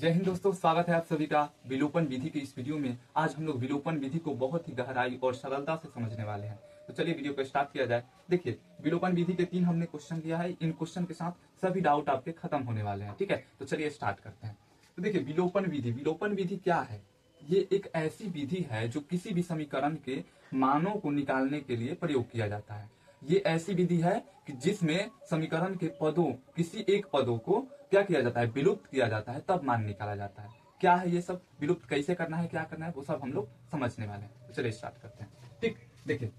जय हिंद दोस्तों, स्वागत है आप सभी का विलोपन विधि की इस वीडियो में। आज हम लोग विलोपन विधि को बहुत ही गहराई और सरलता से समझने वाले हैं। तो चलिए वीडियो को स्टार्ट किया जाए। देखिए, विलोपन विधि के 3 हमने क्वेश्चन लिया है। इन क्वेश्चन के साथ सभी डाउट आपके खत्म होने वाले हैं। ठीक है, तो चलिए स्टार्ट करते हैं। तो देखिए, विलोपन विधि क्या है? ये एक ऐसी विधि है जो किसी भी समीकरण के मानों को निकालने के लिए प्रयोग किया जाता है। ये ऐसी विधि है कि जिसमें समीकरण के पदों, किसी एक पदों को क्या किया जाता है, विलुप्त किया जाता है, तब मान निकाला जाता है। क्या है ये सब, विलुप्त कैसे करना है, क्या करना है, वो सब हम लोग समझने वाले हैं। तो चलिए स्टार्ट करते हैं। ठीक, देखिए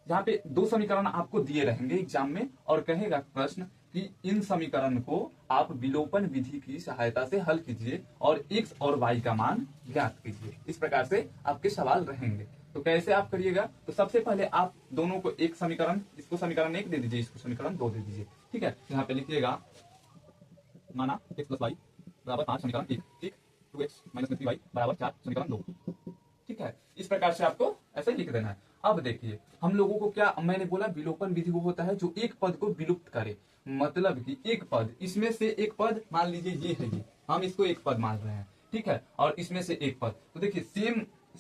यहाँ पे 2 समीकरण आपको दिए रहेंगे एग्जाम में और कहेगा प्रश्न कि इन समीकरण को आप विलोपन विधि की सहायता से हल कीजिए और x और y का मान ज्ञात कीजिए। इस प्रकार से आपके सवाल रहेंगे। तो कैसे आप करिएगा? तो सबसे पहले आप दोनों को एक समीकरण, इसको समीकरण 1 दे दीजिए, इसको समीकरण 2 दे दीजिए। ठीक है, यहाँ पे लिखिएगा माना x प्लस वाई बराबर 5 समीकरण 1, ठीक, 2x माइनस 3y बराबर 4 समीकरण 2। ठीक है, इस प्रकार से आपको ऐसे लिख देना है। अब देखिए, हम लोगों को क्या मैंने बोला, विलोपन विधि वो होता है जो एक पद को विलुप्त करे। मतलब कि एक पद, इसमें से एक पद, मान लीजिए ये है, ये हम इसको एक पद मान रहे हैं। ठीक है, और इसमें से एक पद, तो देखिए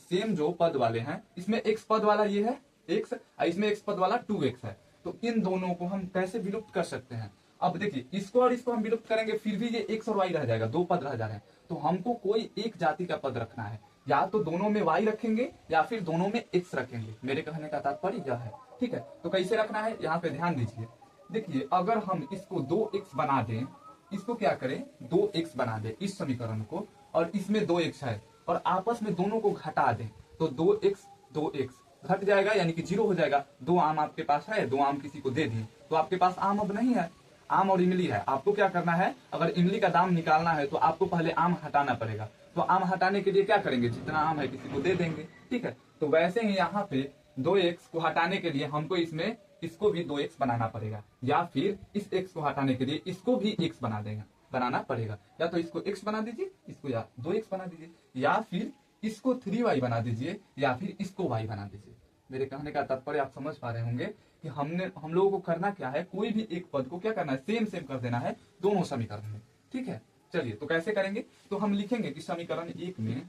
सेम जो पद वाले हैं, इसमें x पद वाला ये है x, इसमें x पद वाला 2x है। तो इन दोनों को हम कैसे विलुप्त कर सकते हैं? अब देखिए, इसको और इसको हम विलुप्त करेंगे, फिर भी ये x और y रह जाएगा, 2 पद रह जा रहे हैं। तो हमको कोई एक जाति का पद रखना है, या तो दोनों में y रखेंगे या फिर दोनों में x रखेंगे। मेरे कहने का तात्पर्य यह है। ठीक है, तो कैसे रखना है, यहाँ पे ध्यान दीजिए। देखिए, अगर हम इसको 2x बना दें, इसको क्या करें, 2x बना दें इस समीकरण को, और इसमें 2x है, और आपस में दोनों को घटा दें, तो 2x घट जाएगा, यानी कि 0 हो जाएगा। 2 आम आपके पास है, 2 आम किसी को दे दिए, तो आपके पास आम अब नहीं है, आम और इमली है। आपको क्या करना है, अगर इमली का दाम निकालना है तो आपको पहले आम हटाना पड़ेगा। तो आम हटाने के लिए क्या करेंगे, जितना आम है किसी को दे देंगे। ठीक है, तो वैसे ही यहाँ पे 2x को हटाने के लिए हमको इसमें इसको भी 2x बनाना पड़ेगा, या फिर इस x को हटाने के लिए इसको भी x बनाना पड़ेगा। या तो इसको x बना दीजिए, इसको या 2x बना दीजिए, या फिर इसको 3y बना दीजिए, या फिर इसको y बना दीजिए। मेरे कहने का तात्पर्य आप समझ पा रहे होंगे कि हम लोगों को करना क्या है, कोई भी एक पद को क्या करना है, सेम कर देना है दोनों समीकरण में। ठीक है, चलिए तो कैसे करेंगे, तो हम लिखेंगे कि समीकरण 1 में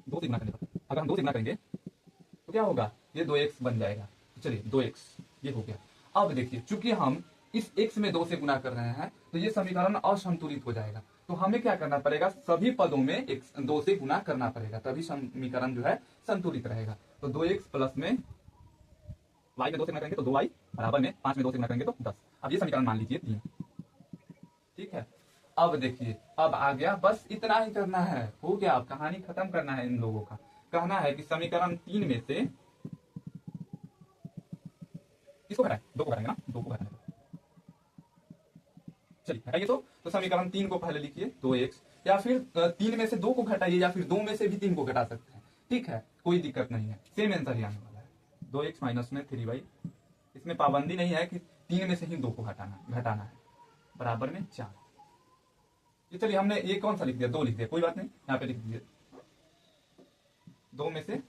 2 से गुना करने पर, अगर हम 2 से गुना करेंगे तो क्या होगा, ये 2x बन जाएगा। तो चलिए 2x ये हो गया। अब देखिए, चूंकि हम इस x में 2 से गुना कर रहे हैं, तो ये समीकरण असंतुलित हो जाएगा। तो हमें क्या करना पड़ेगा, सभी पदों में 2 से गुना करना पड़ेगा, तभी समीकरण जो है संतुलित रहेगा। तो 2x प्लस में y में 2 से गुना करेंगे तो 2y बराबर में 5 में 2 से गुना करेंगे तो 10। अब ये समीकरण मान लीजिए 3। ठीक है, अब देखिए, अब आ गया, बस इतना ही करना है, हो गया। अब कहानी खत्म करना है। इन लोगों का कहना है कि समीकरण 3 में से किसको घटाएं, 2 को घटाएंगे ना, 2 को घटाएंगे। चलिए घटाइए, तो समीकरण 3 को पहले लिखिए 2x, या फिर 3 में से 2 को घटाइए, या फिर 2 में से भी 3 को घटा सकते हैं। ठीक है, कोई दिक्कत नहीं है, सेम आंसर ही आने वाला है। 2x माइनस में 3y, इसमें पाबंदी नहीं है कि 3 में से ही 2 को घटाना है, बराबर में 4। ये चलिए, हमने ये कौन सा लिख दिया, 2 लिख दिया, कोई बात नहीं, यहाँ पे लिख दीजिए 2 में से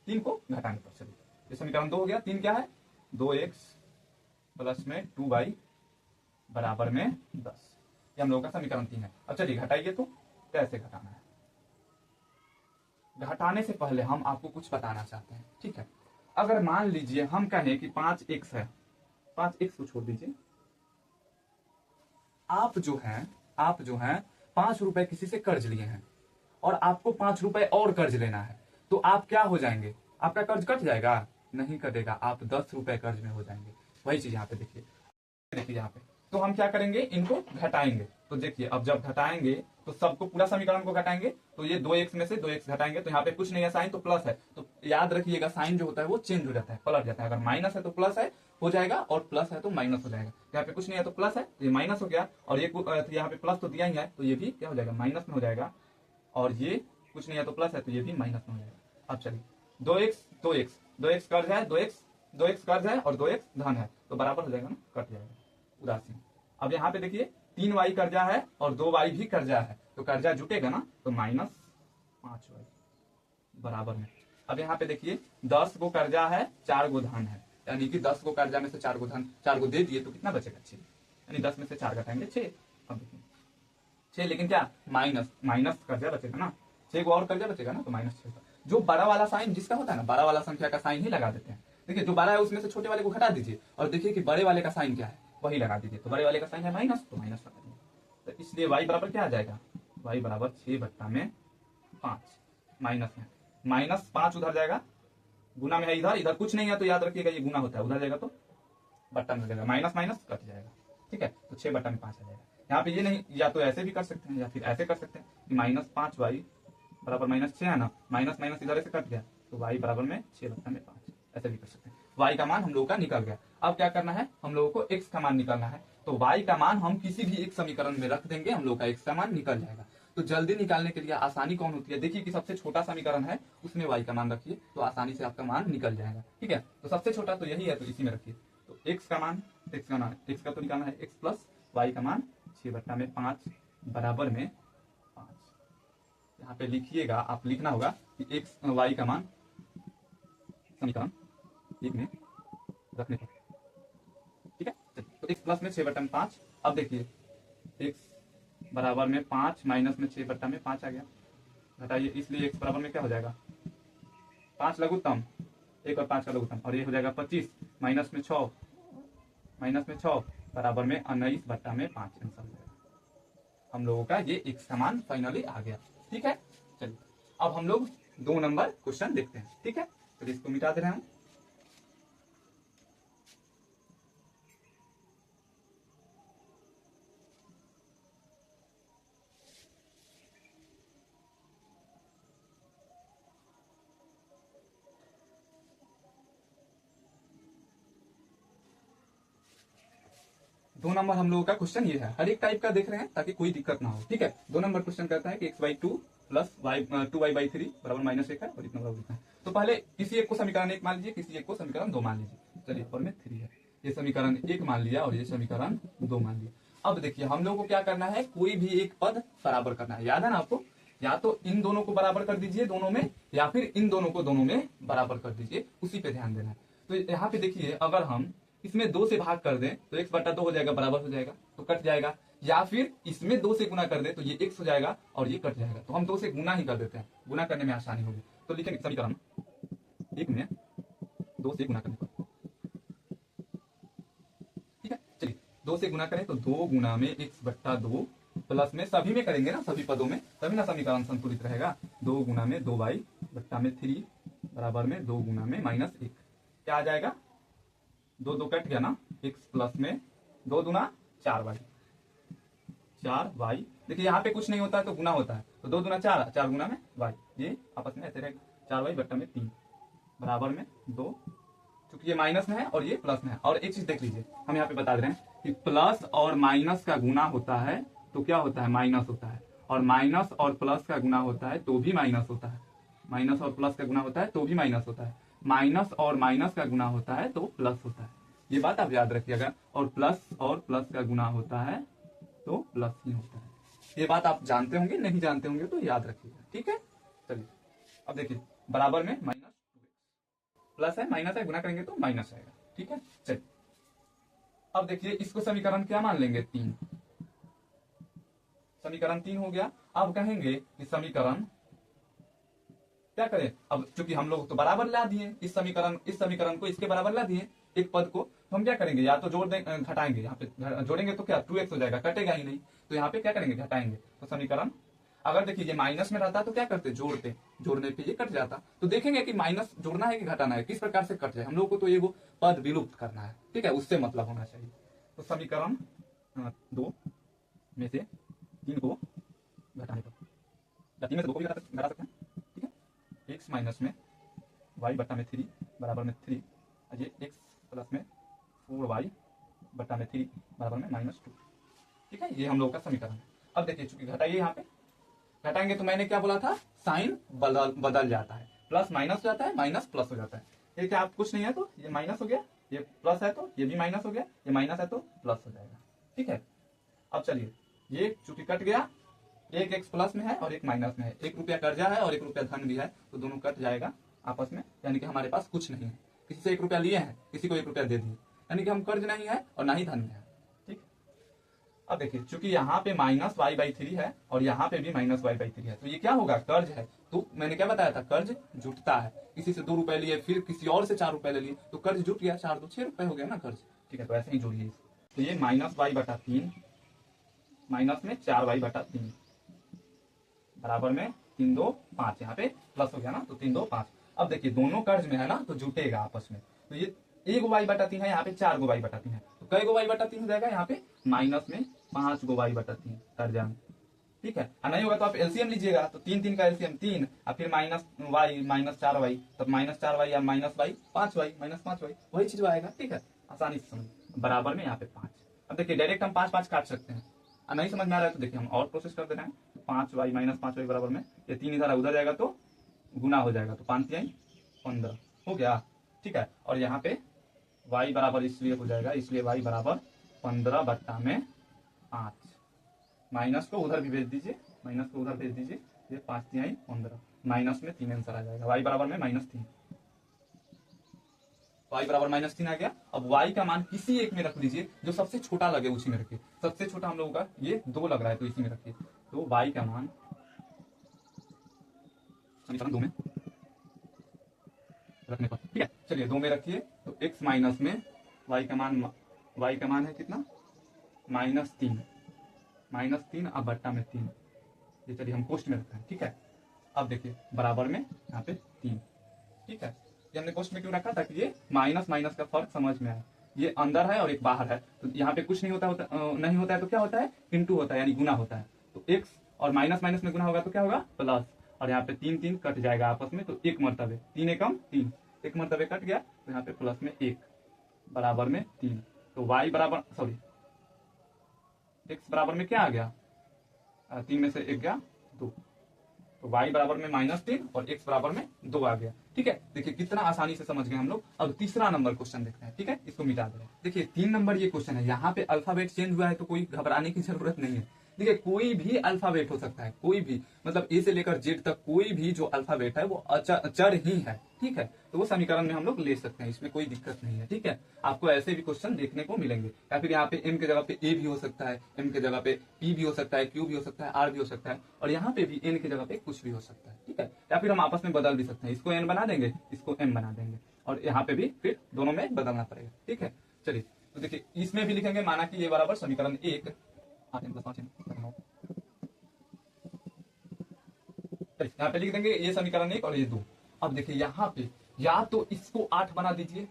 3 को घटाने पर। चलिए, ये समीकरण 2 हो गया। 3 क्या है, 2x प्लस में 2y बराबर में 10। ये हम लोगों का समीकरण 3 है। अब चलिए घटाइए, तो कैसे घटाना है। घटाने से पहले हम आपको कुछ बताना चाहते हैं। ठीक है, अगर मान लीजिए हम कहें कि 5x है, 5x को छोड़ दीजिए, आप जो हैं 5 रुपए किसी से कर्ज लिए हैं, और आपको 5 रुपए और कर्ज लेना है, तो आप क्या हो जाएंगे, आपका कर्ज कट जाएगा? नहीं कटेगा, आप 10 रुपए कर्ज में हो जाएंगे। वही चीज यहाँ पे देखिए यहाँ पे, तो हम क्या करेंगे, इनको घटाएंगे। तो देखिए, अब जब घटाएंगे तो सबको, पूरा समीकरण को घटाएंगे, तो ये 2x में से 2x घटाएंगे, तो यहाँ पे कुछ नहीं है, साइन तो प्लस है। तो याद रखिएगा, साइन जो होता है वो चेंज हो जाता है, पलट जाता है। अगर माइनस है तो प्लस है हो जाएगा, और प्लस है तो माइनस हो जाएगा। यहाँ पे कुछ नहीं है तो प्लस है, ये माइनस हो गया, और ये यहाँ पे प्लस तो दिया ही है, तो ये भी क्या हो जाएगा, माइनस में हो जाएगा। और ये कुछ नहीं है तो प्लस है, तो ये भी माइनस में हो जाएगा। अब चलिए, 2x कर्ज है, 2x कर्ज है, और 2x धन है, तो बराबर हो जाएगा ना, कट जाएगा उदासीन। अब यहाँ पे देखिए, 3y कर्जा है और 2y भी कर्जा है, तो कर्जा जुटेगा ना, तो -5y बराबर में। अब यहाँ पे देखिए, 10 को कर्जा है, 4 गो धन है, यानी कि 10 को कर्जा में से 4 गो धन, 4 गो दे दिए, तो कितना बचेगा, 6, यानी 10 में से 4 घटाएंगे 6। अब देखिए 6, लेकिन क्या माइनस माइनस कर्जा बचेगा ना, 6 को और कर्जा बचेगा ना, तो -6 का जो बड़ा वाला साइन जिसका होता है ना, बड़ा वाला संख्या का साइन ही लगा देते हैं। देखिए जो बड़ा है उसमें से छोटे वाले को घटा दीजिए और देखिए कि बड़े वाले का साइन क्या है, वही लगा दीजिए। तो बड़े वाले का साइन है माइनस, तो माइनस लगा दीजिए। तो इसलिए y बराबर क्या आ जाएगा, y बराबर 6/5 माइनस में -5 उधर जाएगा, गुना में है इधर, इधर कुछ नहीं है तो याद रखिएगा ये गुना होता है, उधर जाएगा तो बट्टा में जाएगा, माइनस माइनस कट जाएगा। ठीक है, तो 6/5 आ जाएगा। यहाँ पे ये नहीं, या तो ऐसे भी कर सकते हैं या फिर ऐसे कर सकते हैं कि -5y बराबर -6 है ना, माइनस माइनस इधर से कट गया तो y बराबर में 6/5, ऐसे भी कर सकते हैं। y का मान हम लोगों का निकल गया। अब क्या करना है, हम लोगों को x का मान निकालना है। तो y का मान हम किसी भी एक समीकरण में रख देंगे, हम लोग का x का मान निकल जाएगा। तो जल्दी निकालने के लिए आसानी कौन होती है, देखिए कि सबसे छोटा समीकरण है उसमें y का मान रखिए तो आसानी से आपका मान निकल जाएगा। ठीक है, तो सबसे छोटा तो यही है, तो इसी में रखिए। तो x का तो निकालना है x प्लस y का मान 6/5 बराबर में 5। यहाँ पे लिखिएगा, आप लिखना होगा कि x y का मान समीकरण 1 में रखने पर। ठीक है, तो x प्लस में 6/5। अब देखिए x बराबर में 5 माइनस में 6/5 आ गया, घटाइए, इसलिए x बराबर में क्या हो जाएगा 5 लघुत्तम, 1 और 5 का लघुत्तम, और ये हो जाएगा 25 माइनस में 6 बराबर में 19/5 आंसर हो जाएगा। हम लोगों का ये x का मान फाइनली आ गया। ठीक है, चलिए अब हम लोग 2 नंबर क्वेश्चन देखते हैं। ठीक है, तो इसको मिटा दे रहे हैं हम। दो नंबर हम लोगों का क्वेश्चन ये है, हर एक टाइप का देख रहे हैं ताकि कोई दिक्कत ना हो। ठीक है, 2 नंबर क्वेश्चन कहता है कि x/2 प्लस 2y/3 बराबर -1 है और इतना बराबर इतना है। तो पहले किसी एक को समीकरण 1 मान लीजिए, किसी एक को समीकरण 2 मान लीजिए। चलिए, और में 3 है, ये समीकरण 1 मान लिया और ये समीकरण 2 मान लिया। अब देखिए हम लोग को क्या करना है, कोई भी एक पद बराबर करना है, याद है ना आपको, या तो इन दोनों को बराबर कर दीजिए दोनों में, या फिर इन दोनों को दोनों में बराबर कर दीजिए, उसी पे ध्यान देना है। तो यहाँ पे देखिए अगर हम इसमें 2 से भाग कर दें तो x/2 हो जाएगा, बराबर हो जाएगा तो कट जाएगा, या फिर इसमें 2 से गुना कर दें तो ये x हो जाएगा और ये कट जाएगा। तो हम 2 से गुना ही कर देते हैं, गुना करने में आसानी होगी। तो लिखेंगे समीकरण 1 में 2 से गुना करने पर। ठीक है, चलिए 2 से गुना करें तो 2 गुना में x/2 प्लस में सभी में करेंगे ना, सभी पदों में, तभी ना समीकरण संतुलित रहेगा। 2 गुना में 2y/3 बराबर में 2 गुना में -1, क्या आ जाएगा 2 कट गया ना, x प्लस में 2 दूना 4y। देखिए यहाँ पे कुछ नहीं होता है तो गुना होता है, तो 2 दूना 4, 4 गुना में y, ये आपस में ऐसे रहेगा 4y/3 बराबर में 2। चूंकि ये माइनस में है और ये प्लस में है। और एक चीज देख लीजिए, हम यहाँ पे बता दे रहे हैं कि प्लस और माइनस का गुना होता है तो क्या होता है, माइनस होता है, और माइनस और प्लस का गुना होता है तो भी माइनस होता है, माइनस और प्लस का गुना होता है तो भी माइनस होता है, माइनस और माइनस का गुना होता है तो प्लस होता है। ये बात आप याद रखिएगा, और प्लस का गुना होता है तो प्लस ही होता है। ये बात आप जानते होंगे, नहीं जानते होंगे तो याद रखिएगा। ठीक है, चलिए अब देखिए बराबर में -2x, प्लस है माइनस है, गुना करेंगे तो माइनस आएगा। ठीक है, चलिए अब देखिए इसको समीकरण क्या मान लेंगे 3, समीकरण 3 हो गया। अब कहेंगे कि समीकरण क्या करें, अब चूंकि हम लोग तो बराबर ला दिए, इस समीकरण को इसके बराबर ला दिए, एक पद को, तो हम क्या करेंगे, या तो जोड़ दें, घटाएंगे, यहाँ पे जोड़ेंगे तो क्या 2x हो जाएगा, कटेगा ही नहीं, तो यहाँ पे क्या करेंगे, घटाएंगे। तो समीकरण अगर देखिए ये माइनस में रहता तो क्या करते, जोड़ते, जोड़ने पे ये कट जाता। तो देखेंगे कि माइनस जोड़ना है कि घटाना है, किस प्रकार से कट जाए, हम लोग को तो ये वो पद विलुप्त करना है। ठीक है, उससे मतलब होना चाहिए। तो समीकरण 2 में से 3 को घटाने पर, या 3 में से 2 को भी घटा सकते हैं। ठीक है, x माइनस में y/3 बराबर में 3, ये x प्लस में 4y/3 बराबर में -2। ठीक है, ये हम लोग का समीकरण है। अब देखिए चूंकि घटाइए, यहाँ पे घटाएंगे तो मैंने क्या बोला था, साइन बदल जाता है, प्लस माइनस हो जाता है, माइनस प्लस हो जाता है। ये क्या आप कुछ नहीं है तो ये माइनस हो गया, ये प्लस है तो ये भी माइनस हो गया, ये माइनस है तो प्लस हो जाएगा। ठीक है, अब चलिए ये चूंकि कट गया, एक x प्लस में है और एक माइनस में है, 1 रुपया कर्जा है और 1 रुपया धन भी है, तो दोनों कट जाएगा आपस में, यानी कि हमारे पास कुछ नहीं है। किसी से 1 रुपया लिए हैं, किसी को 1 रुपया दे दिए, यानी कि हम कर्ज नहीं है और ना ही धन में है। ठीक, अब देखिए चूंकि यहाँ पे -y/3 है और यहाँ पे भी -y/3 है, तो ये क्या होगा, कर्ज है। तो मैंने क्या बताया था, कर्ज जुटता है। किसी से 2 रुपए लिए, फिर किसी और से 4 रुपए ले लिए, तो कर्ज जुट गया, 4 2 6 रुपए हो गया ना कर्ज। ठीक है, तो ऐसे ही जोड़िए। तो ये -y/3 माइनस में 4y/3 बराबर में 3 2 5, यहाँ पे प्लस हो गया ना, तो 3 2 5। अब देखिए दोनों कर्ज में है ना, तो जुटेगा आपस में। तो ये 1y/3 है, यहाँ पे 4y/3 है, तो कई y/3 हो जाएगा, यहाँ पे माइनस में 5y/3 कर्जा में। ठीक है, नहीं होगा तो आप एलसीएम लीजिएगा, तो 3 3 का एलसीएम 3 और फिर -y -4y, तब -4y या -y 5y -5y, वही चीज आएगा। ठीक है, आसानी से समझ, बराबर में यहाँ पे 5। अब देखिए डायरेक्ट हम 5 5 काट सकते हैं, नहीं समझ में आ रहा है तो देखिए हम और प्रोसेस कर दे रहे हैं। 5y -5y बराबर में ये 3 इधर उधर जाएगा तो गुना हो जाएगा, तो 5 3 15 हो गया। ठीक है, और यहाँ पे y बराबर इसलिए हो जाएगा, इसलिए y बराबर 15/5। माइनस को उधर भी भेज दीजिए, माइनस को उधर भेज दीजिए, ये 5 3 15, माइनस में 3 आंसर आ जाएगा। y बराबर में -3, y बराबर -3 आ गया। अब y का मान किसी एक में रख लीजिए, जो सबसे छोटा लगे उसी में रखिए। सबसे छोटा हम लोगों का ये 2 लग रहा है, तो इसी में रखिए। तो y का मान समीकरण 2 में रखने पर, ठीक है, चलिए 2 में रखिए। तो x माइनस में y का मान है कितना, -3 अब बट्टा में 3, ये चलिए हम पोस्ट में रखते हैं। ठीक है, अब देखिए बराबर में यहाँ पे 3। ठीक है, ये हमने पोस्ट में क्यों रखा, ताकि ये माइनस माइनस का फर्क समझ में आए। ये अंदर है और एक बाहर है, तो यहाँ पे कुछ नहीं होता है तो क्या होता है, इंटू होता है, यानी गुना होता है। तो x और माइनस माइनस में गुना होगा तो क्या होगा, प्लस, और यहाँ पे 3 3 कट जाएगा आपस में, तो 1 मरतबे 3 एकम 3, 1 मरतबे कट गया, तो यहाँ पे प्लस में 1 बराबर में 3। तो y बराबर x बराबर में क्या आ गया, 3 में से 1 गया 2, तो y बराबर में -3 और x बराबर में 2 आ गया। ठीक है, देखिए कितना आसानी से समझ गए हम लोग। अब तीसरा नंबर क्वेश्चन देखते हैं। ठीक है, इसको मिटा दे रहे हैं। देखिए 3 नंबर ये क्वेश्चन है, यहाँ पे अल्फाबेट चेंज हुआ है, तो कोई घबराने की जरूरत नहीं है। देखिए कोई भी अल्फाबेट हो सकता है, कोई भी, मतलब ए से लेकर जेड तक कोई भी जो अल्फाबेट है वो चर ही है। ठीक है, तो वो समीकरण में हम लोग ले सकते हैं, इसमें कोई दिक्कत नहीं है। ठीक है, आपको ऐसे भी क्वेश्चन देखने को मिलेंगे, या फिर यहाँ पे एम के जगह पे ए भी हो सकता है, एम के जगह पे पी भी हो सकता है, क्यू भी हो सकता है, आर भी हो सकता है, और यहाँ पे भी एन के जगह पे कुछ भी हो सकता है। ठीक है, या फिर हम आपस में बदल भी सकते हैं, इसको एन बना देंगे, इसको एम बना देंगे, और यहाँ पे भी फिर दोनों में बदलना पड़ेगा। ठीक है, चलिए तो देखिए इसमें भी लिखेंगे, माना कि ये बराबर समीकरण 1 यहाँ पे लिख देंगे ये समीकरण 1 और ये 2। अब देखिए यहाँ पे या तो इसको 8 बना दीजिए,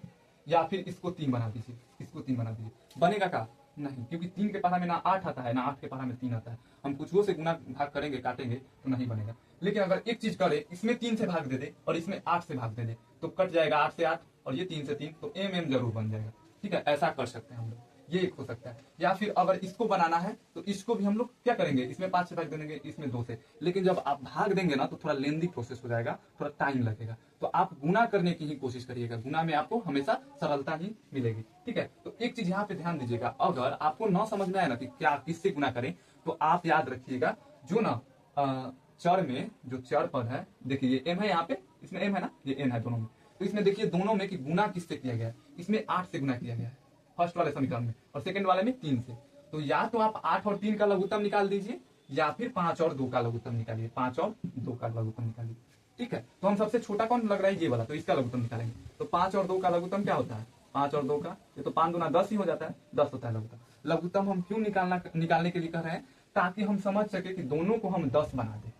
या फिर इसको 3 बना दीजिए, इसको 3 बना दीजिए। बनेगा क्या, नहीं, क्योंकि 3 के पढ़ा में ना 8 आता है, ना 8 के पढ़ा में 3 आता है। हम कुछ से गुना भाग करेंगे, काटेंगे तो नहीं बनेगा। लेकिन अगर एक चीज करे, इसमें 3 से भाग दे दे और इसमें 8 से भाग दे दे, तो कट जाएगा 8 से 8 और ये 3 से 3, तो एम जरूर बन जाएगा। ठीक है, ऐसा कर सकते हैं हम लोग, ये एक हो सकता है। या फिर अगर इसको बनाना है तो इसको भी हम लोग क्या करेंगे, इसमें 5 से भाग देंगे, इसमें 2 से। लेकिन जब आप भाग देंगे ना तो थोड़ा लेंदी प्रोसेस हो जाएगा, थोड़ा टाइम लगेगा। तो आप गुना करने की ही कोशिश करिएगा, गुना में आपको हमेशा सरलता ही मिलेगी। ठीक है, तो एक चीज यहाँ पे ध्यान दीजिएगा, अगर आपको न समझ में आए ना कि क्या किससे गुना करें, तो आप याद रखिएगा जो ना चर में जो चर पद है, देखिए ये एम है, यहाँ पे इसमें एम है ना, ये एन है दोनों में। तो इसमें देखिए दोनों में कि गुना किससे किया गया है, इसमें 8 से गुना किया गया है फर्स्ट वाले समीकरण में, और सेकंड वाले में 3 से। तो या तो आप 8 और 3 का लघुत्तम निकाल दीजिए, या फिर 5 और 2 का लघुत्तम निकालिए, 5 और 2 का लघुत्तम निकालिए। ठीक है, तो हम सबसे छोटा कौन लग रहा है, ये वाला, तो इसका लघुत्तम निकालेंगे। तो 5 और 2 का लघुत्तम क्या होता है, 5 और 2 का, ये तो 5 दूना 10 ही हो जाता है, 10 होता है लघुत्तम। लघुत्तम हम क्यों निकालने के लिए कह रहे हैं, ताकि हम समझ सके कि दोनों को हम 10 बना दे,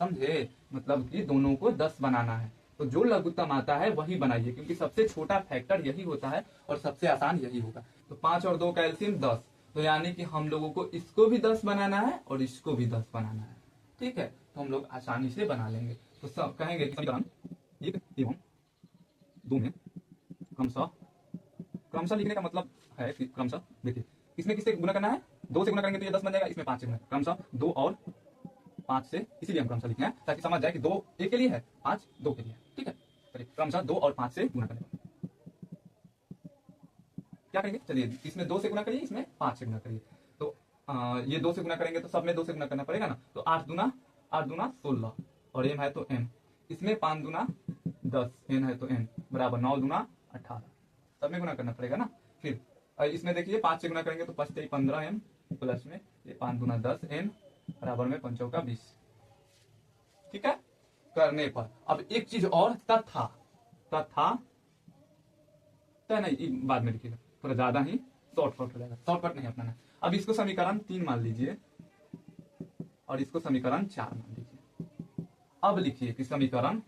समझे, मतलब कि दोनों को 10 बनाना है। तो जो लघुत्तम आता है वही बनाइए, क्योंकि सबसे छोटा फैक्टर यही होता है और सबसे आसान यही होगा। तो 5 और 2 का एलसीएम 10, तो यानी कि हम लोगों को इसको भी 10 बनाना है और इसको भी 10 बनाना है। ठीक है, तो हम लोग आसानी से बना लेंगे। तो सब कहेंगे समीकरण 1 एवं 2 में क्रमशः लिखने का मतलब है कि क्रमशः, देखिए इसमें किससे गुना करना है, 2 से गुना करेंगे तो ये 10 बन जाएगा, इसमें 5 से गुना, क्रमशः 2 और 5 से, इसीलिए हम क्रमशः लिखना है ताकि समझ जाए कि 2 1 के लिए है, 5 2 के लिए है। ठीक है, चलिए क्रमशः 2 और 5 से गुना करें, क्या करेंगे, चलिए इसमें 2 से गुना करिए, इसमें 5 से गुना करिए। तो ये 2 से गुना करेंगे तो सब में 2 से गुना करना पड़ेगा ना, तो 8 दूना 16 और एम है तो एम, इसमें 5 दूना 10, एन है तो एन बराबर 9 दूना 18, सब में गुना करना पड़ेगा ना। फिर इसमें देखिए 5 से गुना करेंगे तो 5 से 15 एम, प्लस में ये 5 दूना 10 n बराबर में 5 चौका 20। ठीक है, करने पर अब एक चीज और, तथा नहीं बाद में लिखिएगा, थोड़ा ज्यादा ही शॉर्टकट हो जाएगा, शॉर्टकट नहीं अपनाना। अब इसको समीकरण 3 मान लीजिए और इसको समीकरण 4 मान लीजिए। अब लिखिए कि समीकरण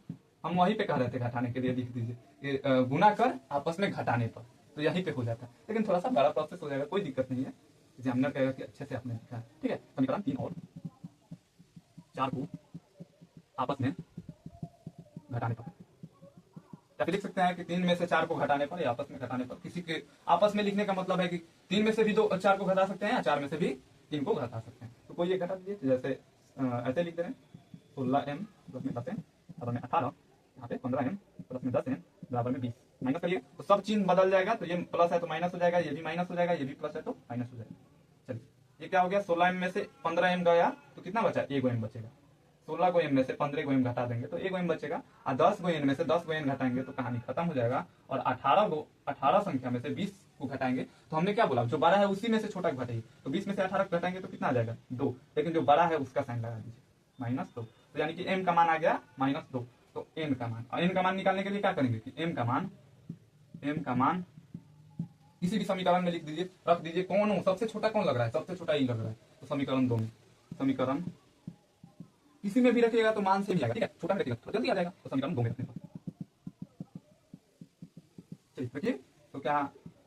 हम वहीं पे कह रहे थे घटाने के लिए, लिख दीजिए गुना कर आपस में घटाने पर, तो यहीं पे हो जाता है, लेकिन थोड़ा सा बड़ा प्रोसेस हो जाएगा, कोई दिक्कत नहीं है, एग्जामिनर कहेगा कि अच्छे से आपने लिखा है। ठीक है, समीकरण 3 और 4 को आपस में घटाने पर, या फिर लिख सकते हैं कि 3 में से 4 को घटाने पर या आपस में घटाने पर। किसी के आपस में लिखने का मतलब है कि 3 में से भी 4 को घटा सकते हैं या 4 में से भी 3 को घटा सकते हैं। तो कोई ये घटा दीजिए, जैसे ऐसे लिख दे रहे हैं 16m प्लस में 10n बराबर में 18, यहाँ पे 15m प्लस में 10n बराबर में 20। माइनस करिए तो सब चिन्ह बदल जाएगा, तो ये प्लस है तो माइनस हो जाएगा, ये भी माइनस हो जाएगा, ये भी प्लस है तो माइनस हो जाएगा। चलिए ये क्या हो गया, 16m में से 15m गया तो कितना बचा, 1 m बचेगा। 16 को m में से 15 को m घटा देंगे तो 1 m बचेगा, और 10 को n में से 10 को n घटाएंगे तो कहानी खत्म हो जाएगा। और 18 संख्या में से 20 को घटाएंगे तो हमने क्या बोला, जो बड़ा है उसी में से छोटा घटाइए, तो 20 में से 18 को घटाएंगे तो कितना आ जाएगा, 2, लेकिन जो बड़ा है उसका साइन लगा दीजिए -2, तो यानी कि m का मान आ गया -2। तो n का मान, और n का मान निकालने के लिए क्या करेंगे कि m का मान किसी भी समीकरण में लिख दीजिए, रख दीजिए, कौन सबसे छोटा कौन लग रहा है, सबसे छोटा ही लग रहा है, तो समीकरण 2 में, समीकरण किसी में भी रखिएगा तो मान सेम ही आएगा। ठीक है, छोटा में रखिएगा तो जल्दी आ जाएगा, तो समीकरण 2 में रखने पर चलिए रखिए, तो क्या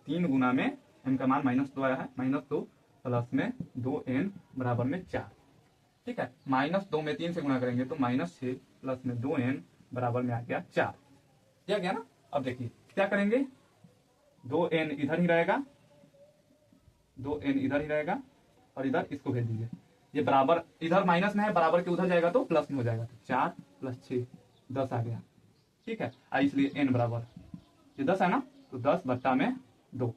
3 गुना में m का मान -2 आया है, -2 प्लस में 2n बराबर में 4। ठीक है, -2 में 3 से गुणा करेंगे तो -6 प्लस में 2n बराबर में आ गया 4। क्या गया ना। अब देखिए क्या करेंगे, 2n इधर ही रहेगा, 2n इधर ही रहेगा, और इधर इसको भेज दीजिए, ये बराबर इधर माइनस में है, बराबर के उधर जाएगा तो प्लस में हो जाएगा, तो 4 + 6 10 आ गया। ठीक है, इसलिए n बराबर ये 10 है ना, तो 10 बट्टा में 2,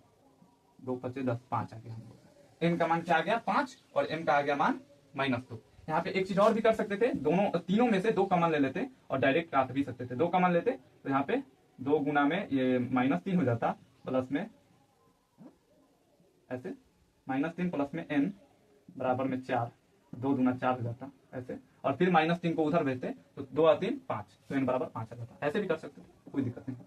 2 × 5 = 10, 5 आ गया हम लोग। n का मान क्या आ गया 5, और m का आ गया मान -2। यहाँ पे एक चीज और भी कर सकते थे, तीनों में से 2 कॉमन ले लेते और डायरेक्ट काट भी सकते थे। 2 कॉमन लेते तो यहाँ पे 2 गुना में ये -3 हो जाता, प्लस में ऐसे -3 प्लस में n बराबर में 4, 2 दूना 4 हो जाता ऐसे, और फिर -3 को उधर भेजते तो 2 और 3 5, तो n बराबर 5 आ जाता। ऐसे भी कर सकते थे, कोई दिक्कत नहीं।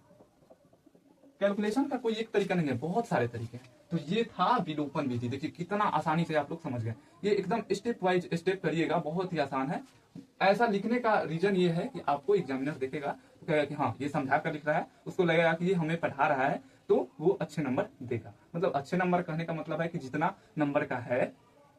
कैलकुलेशन का कोई एक तरीका नहीं है, बहुत सारे तरीके हैं। तो ये था विलोपन विधि, देखिए कितना आसानी से आप लोग समझ गए। ये एकदम स्टेप वाइज स्टेप करिएगा, बहुत ही आसान है। ऐसा लिखने का रीजन ये है कि आपको एग्जामिनर देखेगा तो कहेगा कि हाँ ये समझा कर लिख रहा है, उसको लगेगा कि ये हमें पढ़ा रहा है, तो वो अच्छे नंबर देगा। मतलब अच्छे नंबर कहने का मतलब है कि जितना नंबर का है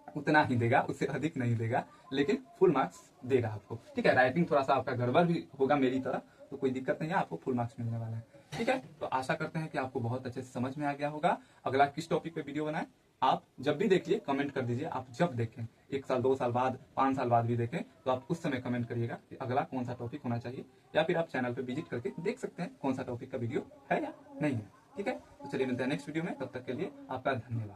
उतना ही देगा, उससे अधिक नहीं देगा, लेकिन फुल मार्क्स देगा आपको। ठीक है, राइटिंग थोड़ा सा आपका गड़बड़ भी होगा मेरी तरह, तो कोई दिक्कत नहीं है, आपको फुल मार्क्स मिलने वाला है। ठीक है, तो आशा करते हैं कि आपको बहुत अच्छे से समझ में आ गया होगा। अगला किस टॉपिक पे वीडियो बनाए, आप जब भी देखिए कमेंट कर दीजिए। आप जब देखें, 1 साल 2 साल बाद 5 साल बाद भी देखें, तो आप उस समय कमेंट करिएगा कि अगला कौन सा टॉपिक होना चाहिए, या फिर आप चैनल पे विजिट करके देख सकते हैं कौन सा टॉपिक का वीडियो है या नहीं है। ठीक है, तो चलिए मिलते हैं नेक्स्ट वीडियो में, तब तक के लिए आपका धन्यवाद।